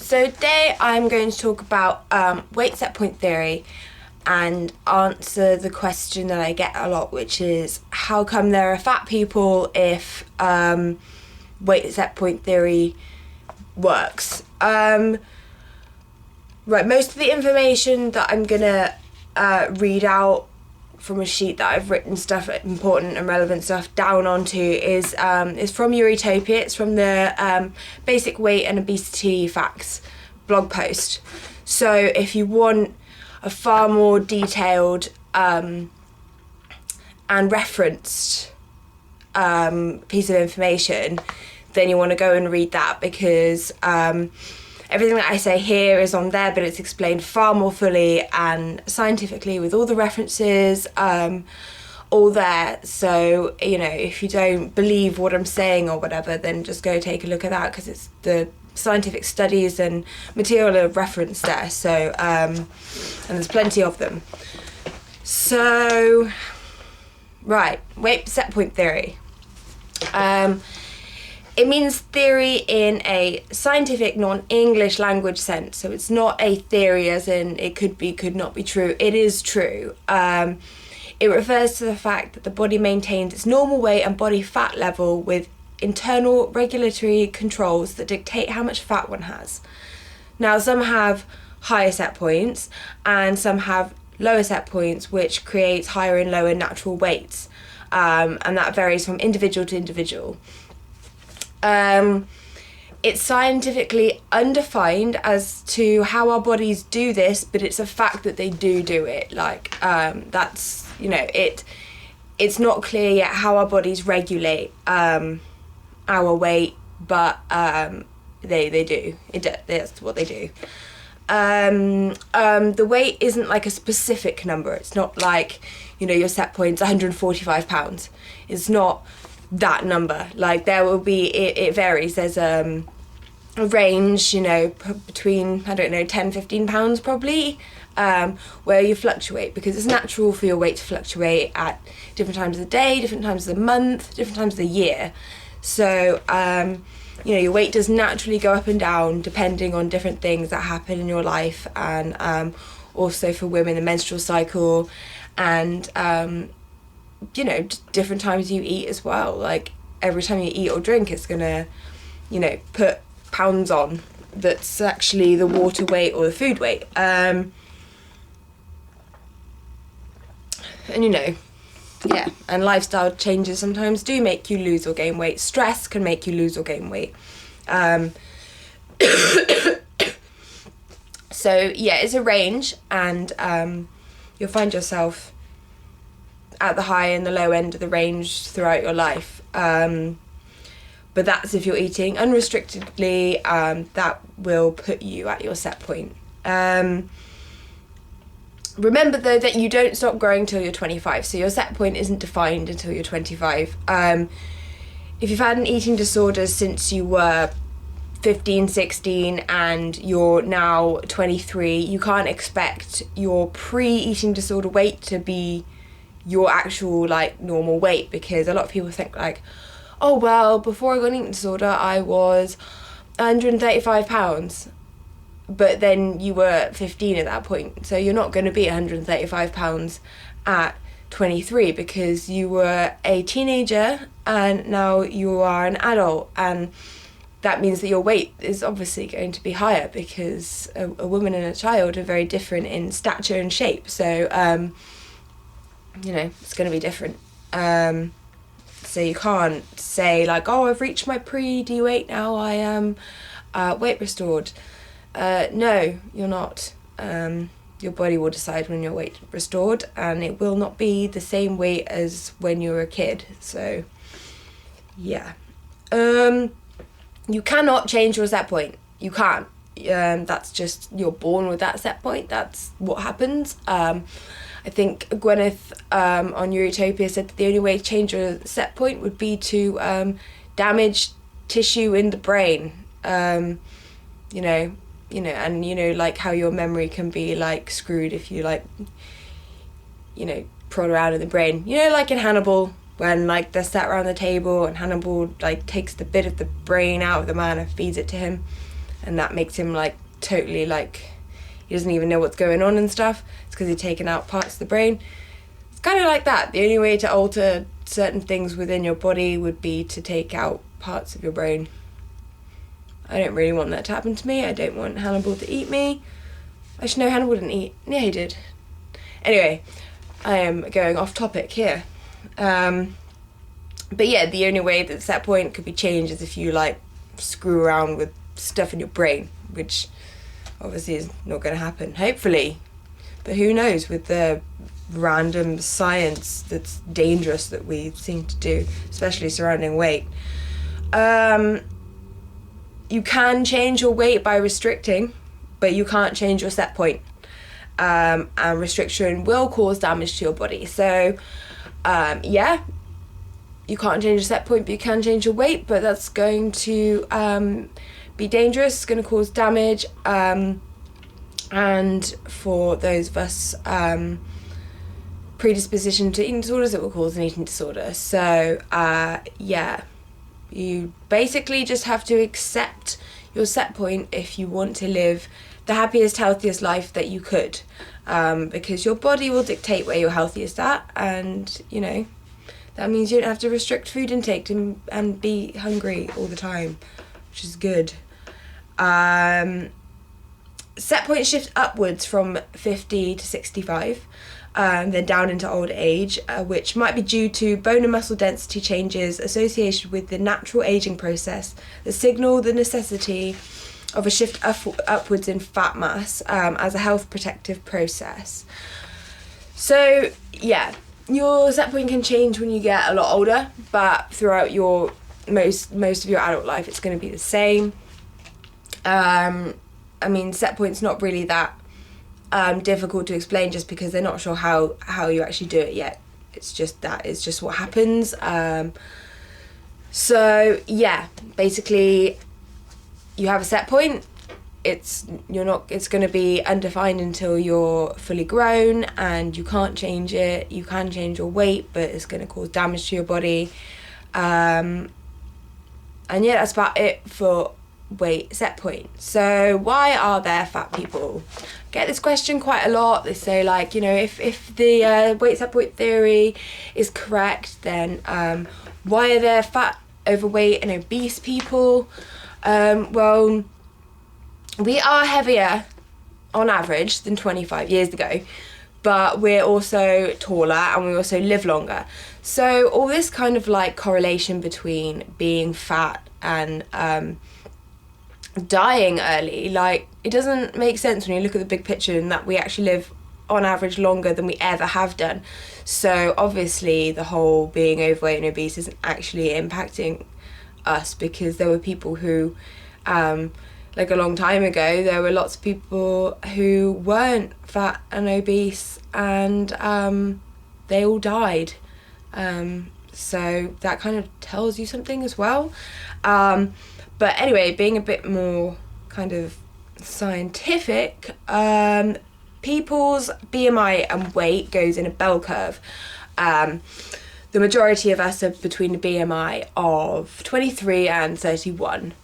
So today I'm going to talk about weight set point theory and answer the question that I get a lot, which is how come there are fat people if weight set point theory works. Right, most of the information that I'm gonna read out from a sheet that I've written stuff, important and relevant stuff down onto is from Utopia. It's from the Basic Weight and Obesity Facts blog post. So if you want a far more detailed and referenced piece of information, then you want to go and read that, because everything that I say here is on there, but it's explained far more fully and scientifically with all the references all there. So, you know, if you don't believe what I'm saying or whatever, then just go take a look at that, because it's the scientific studies and material are referenced there. So, and there's plenty of them. So, right, weight set point theory. It means theory in a scientific, non-English language sense. So it's not a theory as in it could be, could not be true. It is true. It refers to the fact that the body maintains its normal weight and body fat level with internal regulatory controls that dictate how much fat one has. Now, some have higher set points and some have lower set points, which creates higher and lower natural weights. And that varies from individual to individual. It's scientifically undefined as to how our bodies do this, but it's a fact that they do it. Like, that's, you know, it's not clear yet how our bodies regulate our weight, but they do. That's what they do. The weight isn't like a specific number. It's not like, you know, your set point's 145 pounds. It's not that number. Like, there will be, it varies. There's a range, you know, between, I don't know, 10, 15 pounds probably, where you fluctuate, because it's natural for your weight to fluctuate at different times of the day, different times of the month, different times of the year. So, you know, your weight does naturally go up and down depending on different things that happen in your life, and also for women, the menstrual cycle, and you know, different times you eat as well. Like, every time you eat or drink, it's gonna, you know, put pounds on that's actually the water weight or the food weight. And you know, yeah, and lifestyle changes sometimes do make you lose or gain weight. Stress can make you lose or gain weight. So yeah, it's a range, and you'll find yourself at the high and the low end of the range throughout your life. But that's if you're eating unrestrictedly, that will put you at your set point. Remember though that you don't stop growing till you're 25, so your set point isn't defined until you're 25. If you've had an eating disorder since you were 15, 16 and you're now 23, you can't expect your pre-eating disorder weight to be your actual, like, normal weight, because a lot of people think like, oh well, before I got an eating disorder I was 135 pounds, but then you were 15 at that point, so you're not going to be 135 pounds at 23, because you were a teenager and now you are an adult, and that means that your weight is obviously going to be higher, because a woman and a child are very different in stature and shape. So you know, it's going to be different. So you can't say like, oh, I've reached my pre-D weight now, I am weight restored. No, you're not. Your body will decide when you're weight restored, and it will not be the same weight as when you were a kid. So yeah. You cannot change your set point. You can't. That's just, you're born with that set point. That's what happens. I think Gwyneth on Utopia said that the only way to change your set point would be to damage tissue in the brain. You know, and you know, like how your memory can be like screwed if you like, you know, prod around in the brain. You know, like in Hannibal, when like they're sat around the table and Hannibal like takes the bit of the brain out of the man and feeds it to him, and that makes him like totally like he doesn't even know what's going on and stuff. It's because he's taken out parts of the brain. It's kind of like that. The only way to alter certain things within your body would be to take out parts of your brain. I don't really want that to happen to me. I don't want Hannibal to eat me. Actually, no, Hannibal didn't eat. Yeah, he did. Anyway, I am going off topic here. But yeah, the only way that set point could be changed is if you like screw around with stuff in your brain, which obviously is not going to happen, hopefully. But who knows with the random science that's dangerous that we seem to do, especially surrounding weight. You can change your weight by restricting, but you can't change your set point. And restriction will cause damage to your body. So, yeah, you can't change your set point, but you can change your weight, but that's going to be dangerous, it's going to cause damage, and for those of us predisposition to eating disorders, it will cause an eating disorder. So, yeah, you basically just have to accept your set point if you want to live the happiest, healthiest life that you could, because your body will dictate where you're healthiest at, and, you know, that means you don't have to restrict food intake and be hungry all the time, which is good. Set point shift upwards from 50 to 65, then down into old age, which might be due to bone and muscle density changes associated with the natural aging process that signal the necessity of a shift upwards in fat mass as a health protective process. So, yeah. Your set point can change when you get a lot older, but throughout your most of your adult life, it's going to be the same. I mean, set point's not really that difficult to explain, just because they're not sure how you actually do it yet. It's just what happens. So yeah, basically, you have a set point. It's going to be undefined until you're fully grown, and you can't change it. You can change your weight, but it's going to cause damage to your body. And yeah, that's about it for weight set point. So why are there fat people? I get this question quite a lot. They say, like, you know, if the weight set point theory is correct, then why are there fat, overweight and obese people? Well, we are heavier on average than 25 years ago, but we're also taller and we also live longer. So all this kind of like correlation between being fat and dying early, like, it doesn't make sense when you look at the big picture, and that we actually live on average longer than we ever have done. So obviously the whole being overweight and obese isn't actually impacting us, because there were people who like a long time ago, there were lots of people who weren't fat and obese, and they all died. So that kind of tells you something as well. But anyway, being a bit more kind of scientific, people's BMI and weight goes in a bell curve. The majority of us are between a BMI of 23 and 31.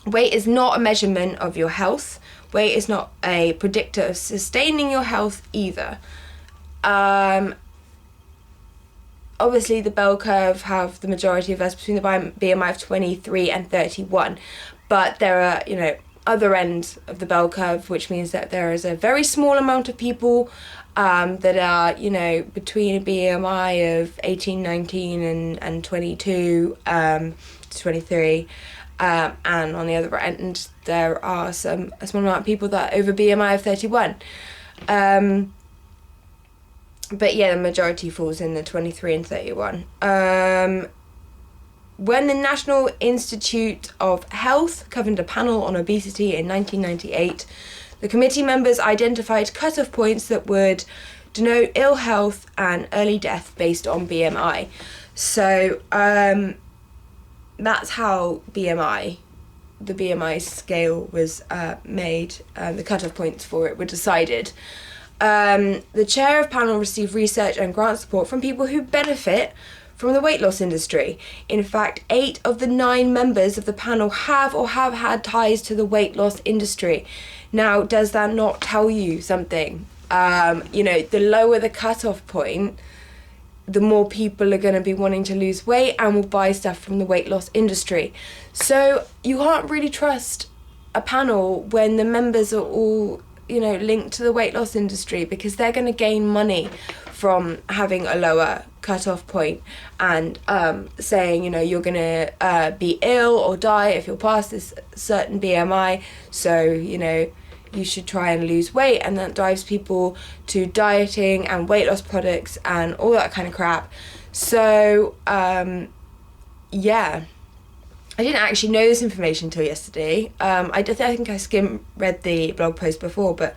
Weight is not a measurement of your health. Weight is not a predictor of sustaining your health either. Obviously, the bell curve have the majority of us between the BMI of 23 and 31. But there are, you know, other ends of the bell curve, which means that there is a very small amount of people that are, you know, between a BMI of 18, 19 and 22 to 23. And on the other end, there are a small amount of people that are over BMI of 31. But yeah, the majority falls in the 23 and 31. When the National Institute of Health convened a panel on obesity in 1998, the committee members identified cut-off points that would denote ill health and early death based on BMI. So that's how the BMI scale was made. The cut-off points for it were decided. The chair of panel received research and grant support from people who benefit from the weight loss industry. In fact, 8 of the 9 members of the panel have or have had ties to the weight loss industry. Now, does that not tell you something? The lower the cutoff point, the more people are going to be wanting to lose weight and will buy stuff from the weight loss industry. So you can't really trust a panel when the members are all, linked to the weight loss industry, because they're going to gain money from having a lower cutoff point and saying, you're going to be ill or die if you're past this certain BMI. So, you should try and lose weight, and that drives people to dieting and weight loss products and all that kind of crap. So, I didn't actually know this information until yesterday. I think I read the blog post before, but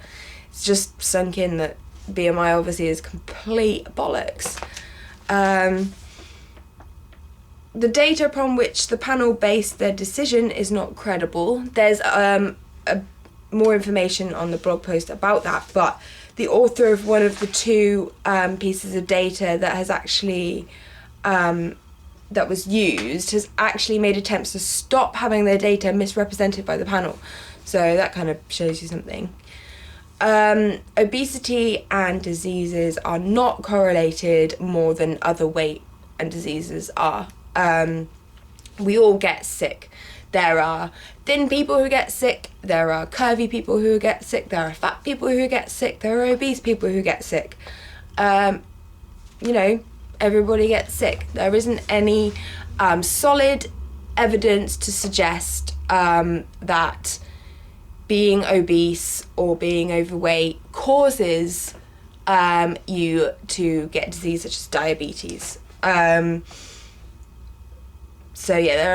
it's just sunk in that BMI obviously is complete bollocks. The data upon which the panel based their decision is not credible. There's more information on the blog post about that, but the author of one of the 2 pieces of data that has actually that was used has actually made attempts to stop having their data misrepresented by the panel. So that kind of shows you something. Obesity and diseases are not correlated more than other weight and diseases are. We all get sick. There are thin people who get sick, there are curvy people who get sick, there are fat people who get sick, there are obese people who get sick. Everybody gets sick. There isn't any solid evidence to suggest that being obese or being overweight causes you to get disease such as diabetes. There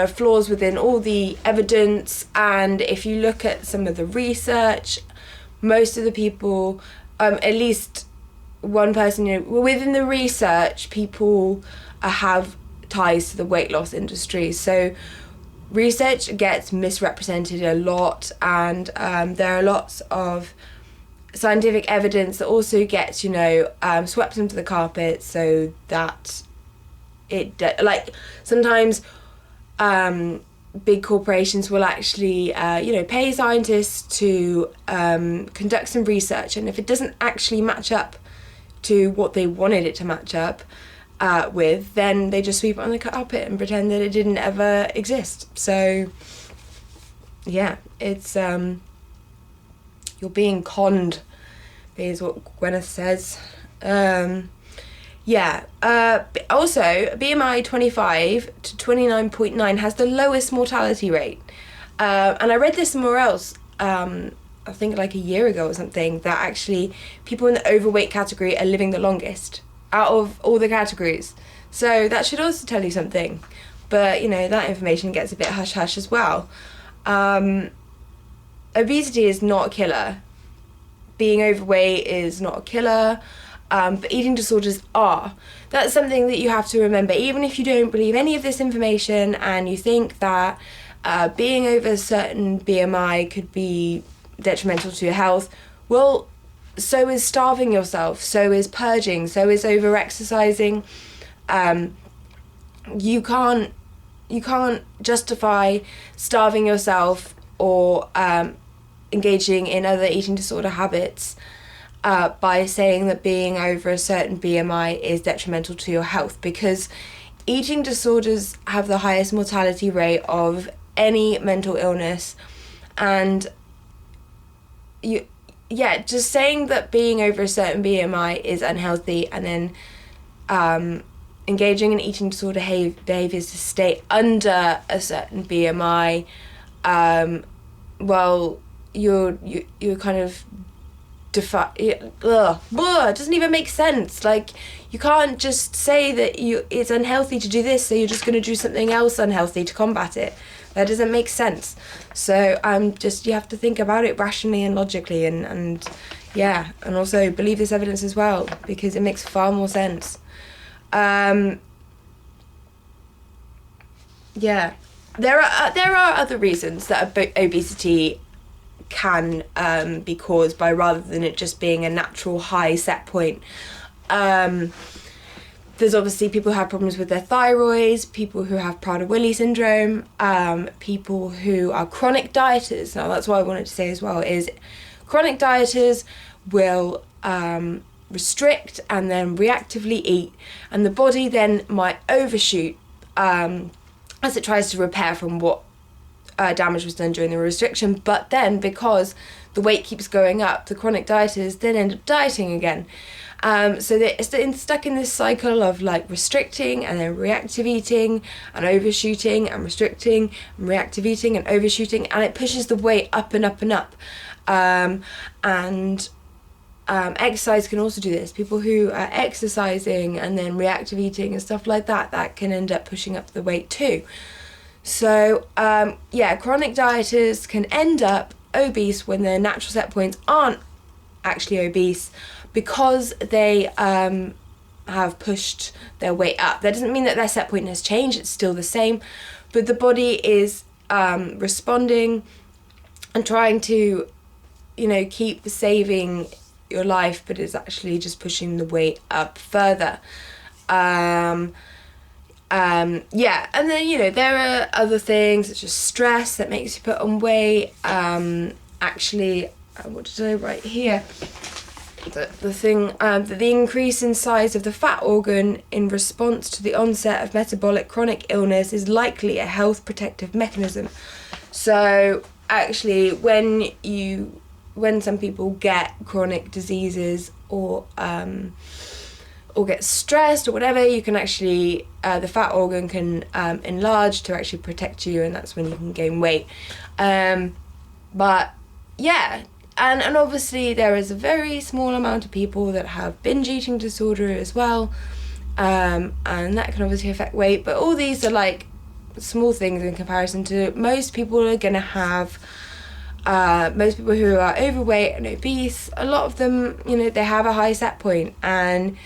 are flaws within all the evidence, and if you look at some of the research, most of the people, at least one person, within the research, people have ties to the weight loss industry. So research gets misrepresented a lot, and there are lots of scientific evidence that also gets, swept under the carpet, so that sometimes big corporations will actually, pay scientists to conduct some research, and if it doesn't actually match up to what they wanted it to match up with, then they just sweep it on the carpet and pretend that it didn't ever exist. So, it's you're being conned, is what Gwyneth says. Also, BMI 25 to 29.9 has the lowest mortality rate. And I read this somewhere else, I think like a year ago or something, that actually people in the overweight category are living the longest out of all the categories. So that should also tell you something. But, that information gets a bit hush-hush as well. Obesity is not a killer. Being overweight is not a killer. But eating disorders are. That's something that you have to remember. Even if you don't believe any of this information and you think that being over a certain BMI could be detrimental to your health, well, so is starving yourself, so is purging, so is over-exercising. You can't justify starving yourself or engaging in other eating disorder habits by saying that being over a certain BMI is detrimental to your health, because eating disorders have the highest mortality rate of any mental illness. And just saying that being over a certain BMI is unhealthy and then engaging in eating disorder behaviours to stay under a certain BMI, you're kind of it doesn't even make sense. Like, you can't just say that it's unhealthy to do this, so you're just going to do something else unhealthy to combat it. That doesn't make sense. So you have to think about it rationally and logically, and also believe this evidence as well, because it makes far more sense. There are other reasons that obesity can be caused by, rather than it just being a natural high set point. there's obviously people who have problems with their thyroids, people who have Prader-Willi syndrome, people who are chronic dieters. Now that's what I wanted to say as well, is chronic dieters will restrict and then reactively eat, and the body then might overshoot as it tries to repair from what damage was done during the restriction. But then, because the weight keeps going up, the chronic dieters then end up dieting again. So they're stuck in this cycle of like restricting and then reactive eating and overshooting and restricting and reactive eating and overshooting, and it pushes the weight up and up and up. Exercise can also do this. People who are exercising and then reactive eating and stuff like that, that can end up pushing up the weight too. So chronic dieters can end up obese when their natural set points aren't actually obese, because they have pushed their weight up. That doesn't mean that their set point has changed, it's still the same, but the body is responding and trying to, keep saving your life, but it's actually just pushing the weight up further. And then, there are other things such as stress that makes you put on weight. What did I write here? The increase in size of the fat organ in response to the onset of metabolic chronic illness is likely a health protective mechanism. So actually, when some people get chronic diseases or get stressed or whatever, you can actually the fat organ can enlarge to actually protect you, and that's when you can gain weight. And obviously there is a very small amount of people that have binge eating disorder as well, and that can obviously affect weight, but all these are like small things in comparison to most people are going to have. Most people who are overweight and obese, a lot of them, they have a high set point, and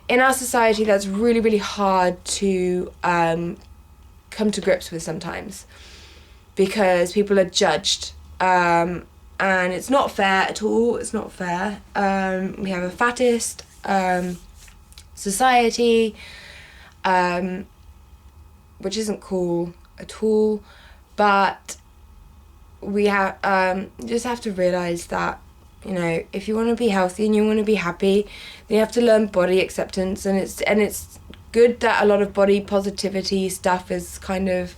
in our society that's really, really hard to come to grips with sometimes, because people are judged. And it's not fair at all. It's not fair. We have a fattest society, which isn't cool at all. But we have just have to realise that, if you want to be healthy and you want to be happy, then you have to learn body acceptance. And it's good that a lot of body positivity stuff is kind of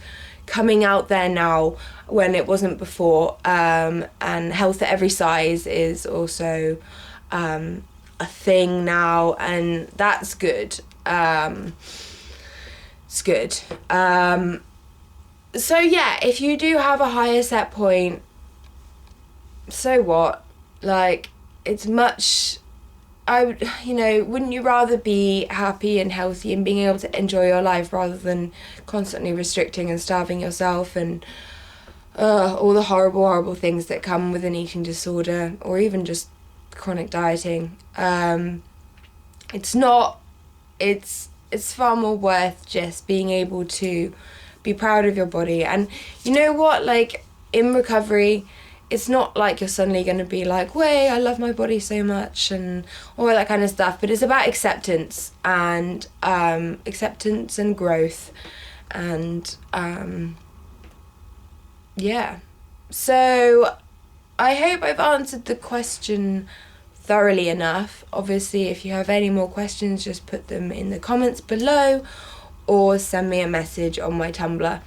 coming out there now when it wasn't before, and health at every size is also a thing now, and that's good. It's good. So yeah, if you do have a higher set point, so what? Like, it's much, wouldn't you rather be happy and healthy and being able to enjoy your life rather than constantly restricting and starving yourself and all the horrible, horrible things that come with an eating disorder, or even just chronic dieting? It's far more worth just being able to be proud of your body. And you know what, like, in recovery, it's not like you're suddenly going to be like, "Way, I love my body so much," and all that kind of stuff. But it's about acceptance and growth, and So I hope I've answered the question thoroughly enough. Obviously, if you have any more questions, just put them in the comments below, or send me a message on my Tumblr.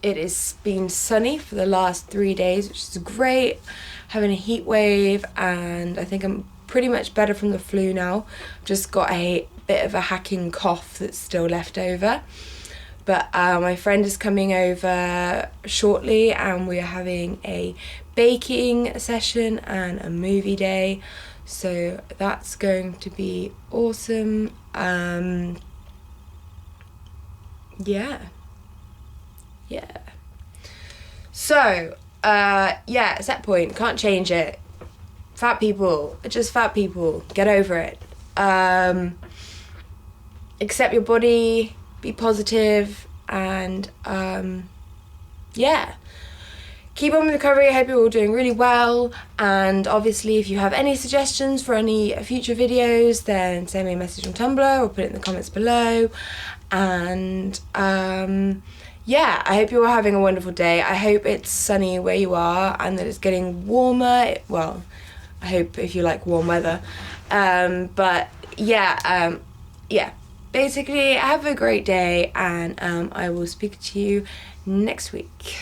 It has been sunny for the last 3 days, which is great. Having a heat wave, and I think I'm pretty much better from the flu now. Just got a bit of a hacking cough that's still left over. But my friend is coming over shortly, and we are having a baking session and a movie day. So that's going to be awesome. So, set point, can't change it. Fat people, just fat people, get over it. Accept your body, be positive, and keep keep on with the recovery. I hope you're all doing really well, and obviously if you have any suggestions for any future videos, then send me a message on Tumblr or put it in the comments below. And yeah, I hope you're all having a wonderful day. I hope it's sunny where you are and that it's getting warmer. Well, I hope if you like warm weather. But yeah, basically have a great day, and I will speak to you next week.